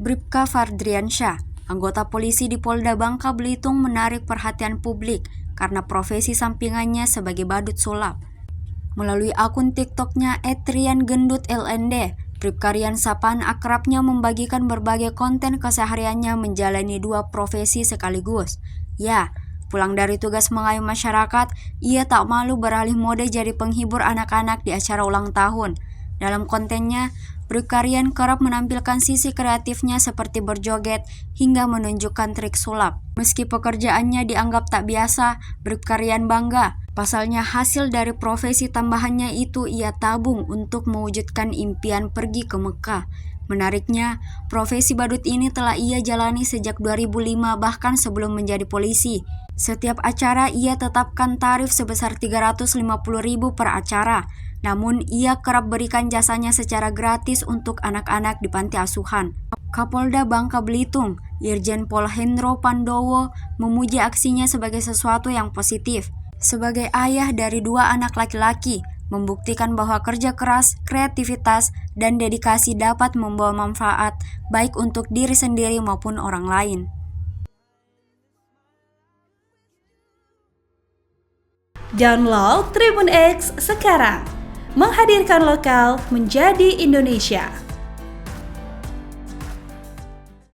Bribka Fardriansyah, anggota polisi di Polda Bangka Belitung menarik perhatian publik karena profesi sampingannya sebagai badut sulap. Melalui akun TikToknya @riangendut_lnd, Bribka Rian sapaan akrabnya membagikan berbagai konten kesehariannya menjalani dua profesi sekaligus. Ya, pulang dari tugas mengayuh masyarakat, ia tak malu beralih mode jadi penghibur anak-anak di acara ulang tahun. Dalam kontennya, Bribka Rian kerap menampilkan sisi kreatifnya seperti berjoget hingga menunjukkan trik sulap. Meski pekerjaannya dianggap tak biasa, Bribka Rian bangga. Pasalnya hasil dari profesi tambahannya itu ia tabung untuk mewujudkan impian pergi ke Mekah. Menariknya, profesi badut ini telah ia jalani sejak 2005 bahkan sebelum menjadi polisi. Setiap acara ia tetapkan tarif sebesar 350.000 per acara. Namun ia kerap berikan jasanya secara gratis untuk anak-anak di panti asuhan. Kapolda Bangka Belitung, Irjen Pol Hendro Pandowo, memuji aksinya sebagai sesuatu yang positif. Sebagai ayah dari dua anak laki-laki, membuktikan bahwa kerja keras, kreativitas, dan dedikasi dapat membawa manfaat baik untuk diri sendiri maupun orang lain. Download Tribun X sekarang, menghadirkan lokal menjadi Indonesia.